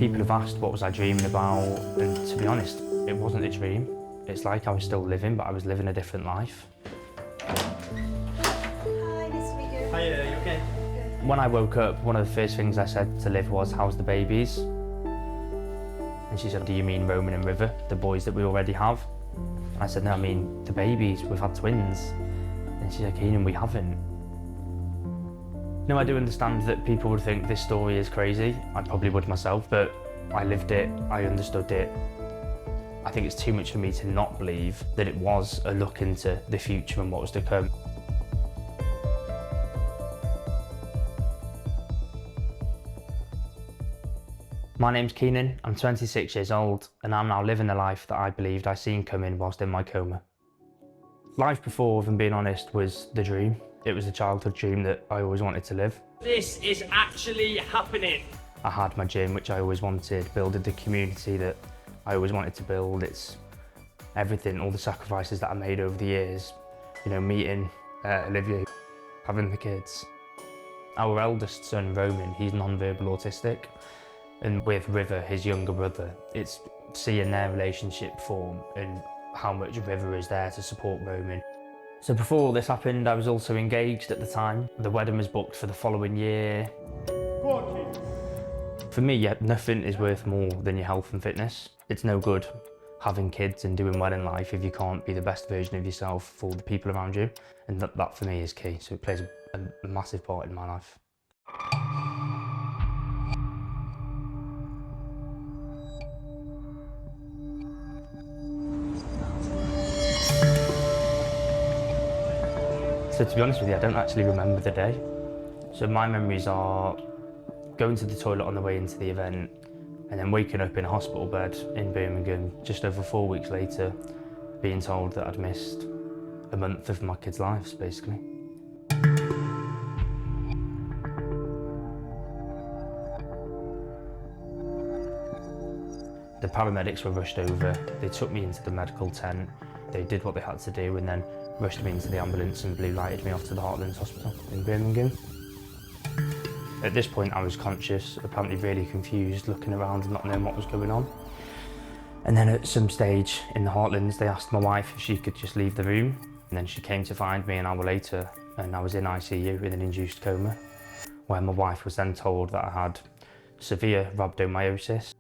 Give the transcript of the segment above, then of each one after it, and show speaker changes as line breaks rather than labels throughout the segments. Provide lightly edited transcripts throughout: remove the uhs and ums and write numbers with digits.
People have asked what was I dreaming about, and to be honest, it wasn't a dream. It's like I was still living, but I was living a different life.
Hi, nice to meet you.
Hi, are you okay?
When I woke up, one of the first things I said to Liv was, "How's the babies?" And she said, "Do you mean Roman and River, the boys that we already have?" And I said, "No, I mean the babies, we've had twins." And she said, "Keenan, we haven't." No, I do understand that people would think this story is crazy. I probably would myself, but I lived it, I understood it. I think it's too much for me to not believe that it was a look into the future and what was to come. My name's Keenan, I'm 26 years old, and I'm now living the life that I believed I seen coming whilst in my coma. Life before, if I'm being honest, was the dream. It was a childhood dream that I always wanted to live.
This is actually happening.
I had my gym, which I always wanted, building the community that I always wanted to build. It's everything, all the sacrifices that I made over the years. You know, meeting Olivia, having the kids. Our eldest son, Roman, he's non-verbal autistic. And with River, his younger brother, it's seeing their relationship form and how much River is there to support Roman. So before all this happened, I was also engaged at the time. The wedding was booked for the following year. For me, yeah, nothing is worth more than your health and fitness. It's no good having kids and doing well in life if you can't be the best version of yourself for the people around you. And that for me is key, so it plays a massive part in my life. So to be honest with you, I don't actually remember the day. So my memories are going to the toilet on the way into the event and then waking up in a hospital bed in Birmingham just over 4 weeks later, being told that I'd missed a month of my kids' lives, basically. The paramedics were rushed over, they took me into the medical tent, they did what they had to do and then rushed me into the ambulance and blue lighted me off to the Heartlands Hospital in Birmingham. At this point I was conscious, apparently really confused, looking around and not knowing what was going on. And then at some stage in the Heartlands they asked my wife if she could just leave the room, and then she came to find me an hour later and I was in ICU with an induced coma, where my wife was then told that I had severe rhabdomyosis.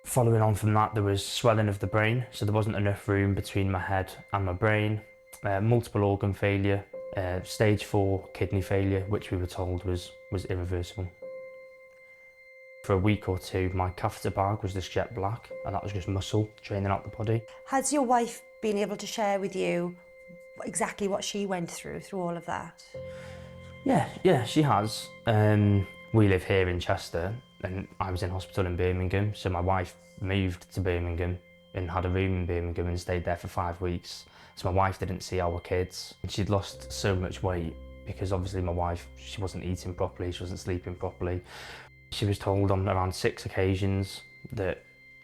Following on from that, there was swelling of the brain, so there wasn't enough room between my head and my brain. Multiple organ failure, stage 4 kidney failure, which we were told was irreversible. For a week or two, my catheter bag was this jet black, and that was just muscle draining out the body.
Has your wife been able to share with you exactly what she went through all of that?
Yeah, she has. We live here in Chester, and I was in hospital in Birmingham, so my wife moved to Birmingham and had a room in Birmingham and stayed there for 5 weeks. So my wife didn't see our kids. She'd lost so much weight because obviously my wife, she wasn't eating properly, she wasn't sleeping properly. She was told on around 6 occasions that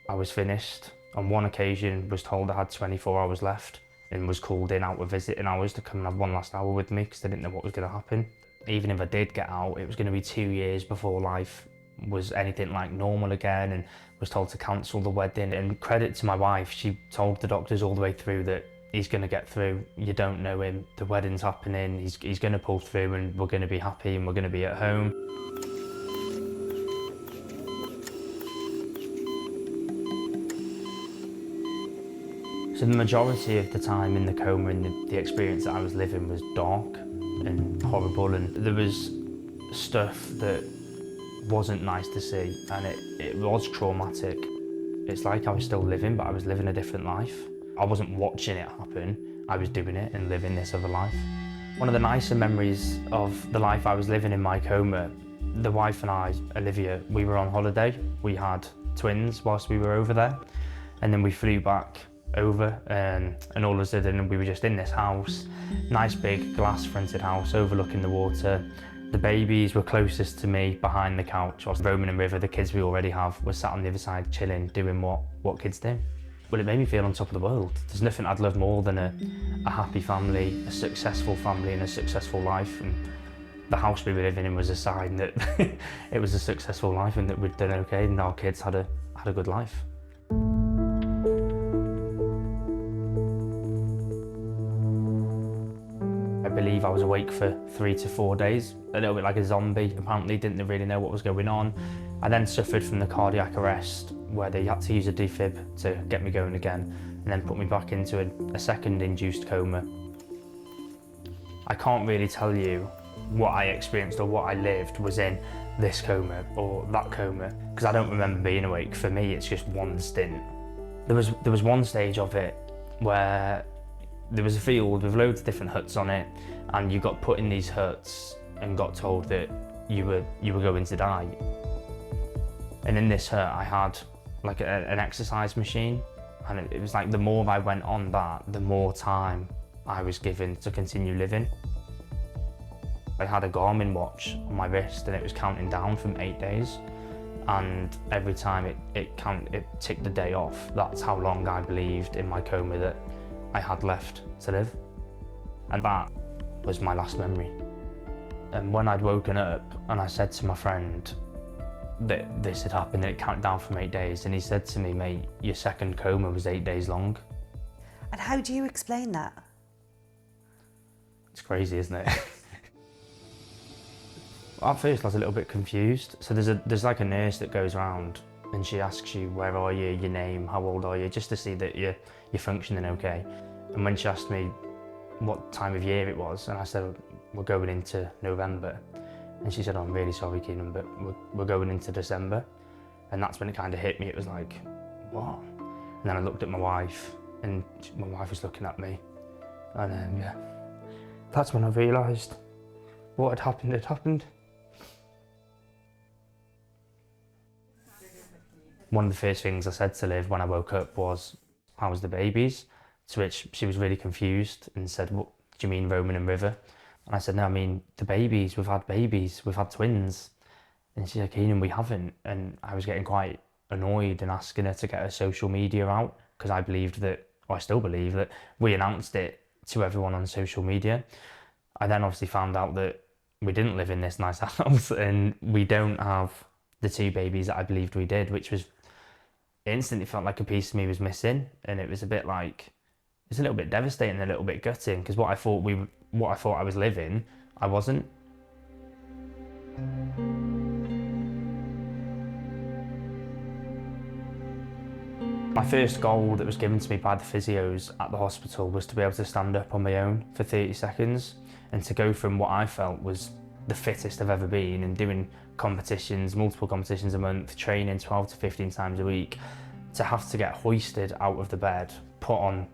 I was finished. On one occasion was told I had 24 hours left and was called in out of visiting hours to come and have one last hour with me because they didn't know what was going to happen. Even if I did get out, it was going to be 2 years before life was anything like normal again, and was told to cancel the wedding. And credit to my wife, she told the doctors all the way through that he's going to get through, you don't know him, the wedding's happening, he's going to pull through and we're going to be happy and we're going to be at home. So the majority of the time in the coma and the experience that I was living was dark and horrible, and there was stuff that wasn't nice to see, and it was traumatic. It's like I was still living, but I was living a different life. I wasn't watching it happen, I was doing it and living this other life. One of the nicer memories of the life I was living in my coma, the wife and I, Olivia, we were on holiday. We had twins whilst we were over there, and then we flew back over and all of a sudden we were just in this house, nice big glass fronted house overlooking the water. The babies were closest to me behind the couch, whilst Roman and River, the kids we already have, were sat on the other side chilling, doing what kids do. Well, it made me feel on top of the world. There's nothing I'd love more than a happy family, a successful family and a successful life. And the house we were living in was a sign that it was a successful life and that we'd done okay and our kids had a good life. I believe I was awake for 3 to 4 days, a little bit like a zombie. Apparently didn't really know what was going on. I then suffered from the cardiac arrest where they had to use a defib to get me going again and then put me back into a second induced coma. I can't really tell you what I experienced or what I lived was in this coma or that coma because I don't remember being awake. For me, it's just one stint. There was one stage of it where there was a field with loads of different huts on it, and you got put in these huts and got told that you were going to die. And in this hut, I had like an exercise machine, and it was like the more I went on that, the more time I was given to continue living. I had a Garmin watch on my wrist, and it was counting down from 8 days. And every time it ticked the day off. That's how long I believed in my coma that I had left to live. And that was my last memory. And when I'd woken up and I said to my friend that this had happened and it counted down from 8 days, and he said to me, mate, your second coma was 8 days long.
And how do you explain that?
It's crazy, isn't it? At first I was a little bit confused. So there's like a nurse that goes around and she asks you, where are you, your name, how old are you, just to see that you're functioning okay. And when she asked me what time of year it was, and I said, we're going into November. And she said, oh, I'm really sorry, Keenan, but we're going into December. And that's when it kind of hit me. It was like, what? And then I looked at my wife, and my wife was looking at me. And yeah, that's when I realised what had happened had happened. One of the first things I said to Liv when I woke up was, how's the babies? To which she was really confused and said, what do you mean Roman and River? And I said, no, I mean the babies, we've had twins. And she said, Keenan, we haven't. And I was getting quite annoyed and asking her to get her social media out because I believed that, or I still believe that we announced it to everyone on social media. I then obviously found out that we didn't live in this nice house and we don't have the 2 babies that I believed we did, which was, it instantly felt like a piece of me was missing. And it was a bit like, it's a little bit devastating, a little bit gutting, because what I thought I was living, I wasn't. My first goal that was given to me by the physios at the hospital was to be able to stand up on my own for 30 seconds and to go from what I felt was the fittest I've ever been and doing competitions, multiple competitions a month, training 12 to 15 times a week, to have to get hoisted out of the bed, put on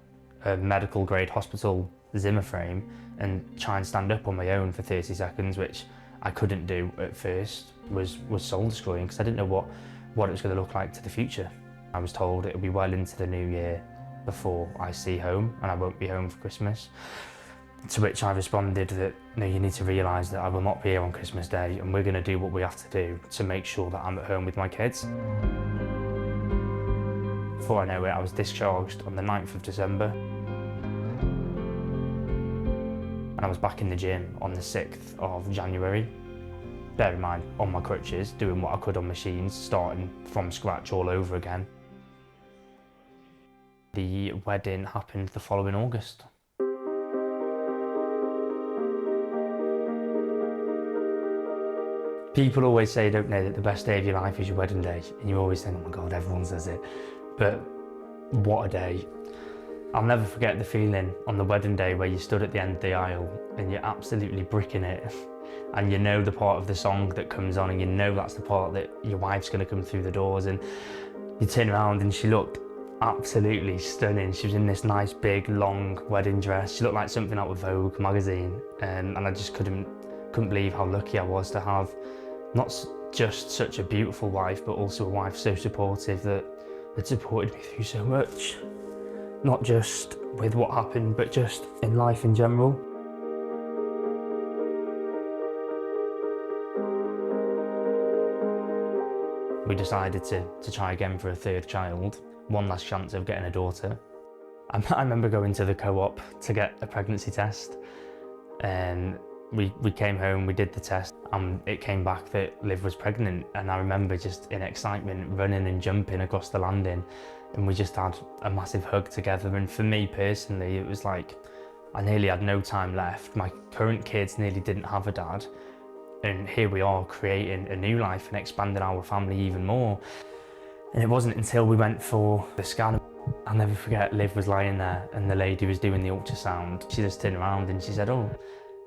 a medical grade hospital Zimmer frame and try and stand up on my own for 30 seconds, which I couldn't do at first, was soul destroying because I didn't know what it was going to look like to the future. I was told it would be well into the new year before I see home and I won't be home for Christmas. To which I responded that, no, you need to realise that I will not be here on Christmas Day and we're going to do what we have to do to make sure that I'm at home with my kids. Before I know it, I was discharged on the 9th of December. And I was back in the gym on the 6th of January. Bear in mind, on my crutches, doing what I could on machines, starting from scratch all over again. The wedding happened the following August. People always say, don't they, that the best day of your life is your wedding day, and you always think, oh my God, everyone says it. But what a day. I'll never forget the feeling on the wedding day where you stood at the end of the aisle and you're absolutely bricking it. And you know the part of the song that comes on and you know that's the part that your wife's going to come through the doors, and you turn around and she looked absolutely stunning. She was in this nice big long wedding dress. She looked like something out of Vogue magazine, and I just couldn't believe how lucky I was to have not just such a beautiful wife, but also a wife so supportive that supported me through so much. Not just with what happened, but just in life in general. We decided to try again for a 3rd child. one last chance of getting a daughter. I remember going to the co-op to get a pregnancy test, and we came home, we did the test, and it came back that Liv was pregnant. And I remember just in excitement running and jumping across the landing, and we just had a massive hug together. And for me personally, it was like I nearly had no time left. My current kids nearly didn't have a dad, and here we are creating a new life and expanding our family even more. And it wasn't until we went for the scan, I'll never forget, Liv was lying there and the lady was doing the ultrasound. She just turned around and she said, "Oh,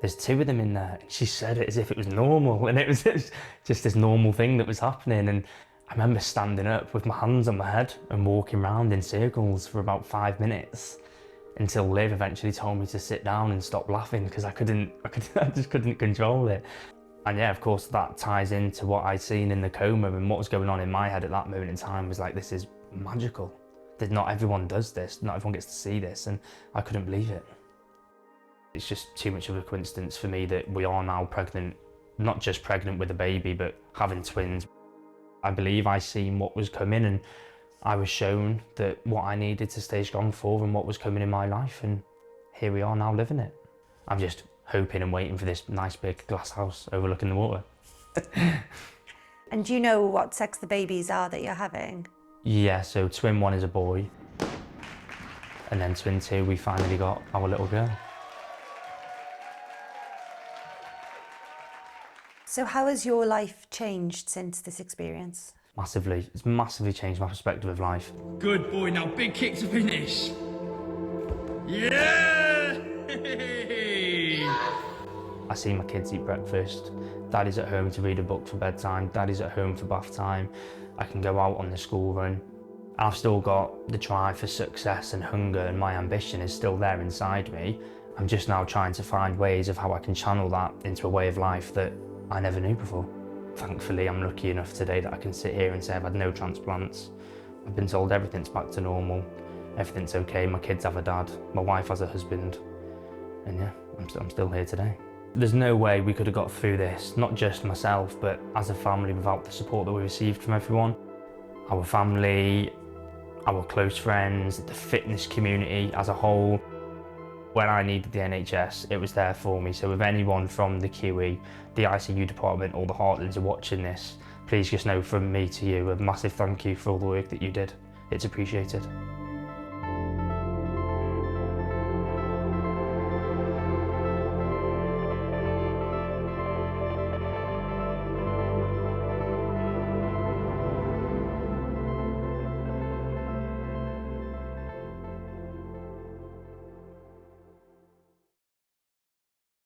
there's two of them in there." And she said it as if it was normal, and it was just this normal thing that was happening. And I remember standing up with my hands on my head and walking around in circles for about 5 minutes until Liv eventually told me to sit down and stop laughing, because I just couldn't control it. And yeah, of course, that ties into what I'd seen in the coma, and what was going on in my head at that moment in time was like, this is magical. That not everyone does this, not everyone gets to see this, and I couldn't believe it. It's just too much of a coincidence for me that we are now pregnant, not just pregnant with a baby, but having twins. I believe I seen what was coming, and I was shown that what I needed to stay strong for and what was coming in my life, and here we are now living it. I'm just hoping and waiting for this nice big glass house overlooking the water.
And do you know what sex the babies are that you're having?
Yeah, so twin one is a boy, and then twin two, we finally got our little girl.
So how has your life changed since this experience?
Massively. It's massively changed my perspective of life.
Good boy, now big kick to finish. Yeah!
I see my kids eat breakfast. Daddy's at home to read a book for bedtime. Daddy's at home for bath time. I can go out on the school run. I've still got the drive for success and hunger, and my ambition is still there inside me. I'm just now trying to find ways of how I can channel that into a way of life that I never knew before. Thankfully, I'm lucky enough today that I can sit here and say I've had no transplants. I've been told everything's back to normal, everything's okay, my kids have a dad, my wife has a husband, and yeah, I'm still here today. There's no way we could have got through this, not just myself, but as a family, without the support that we received from everyone. Our family, our close friends, the fitness community as a whole. When I needed the NHS, it was there for me. So if anyone from the QE, the ICU department, or the Heartlands are watching this, please just know from me to you, a massive thank you for all the work that you did. It's appreciated.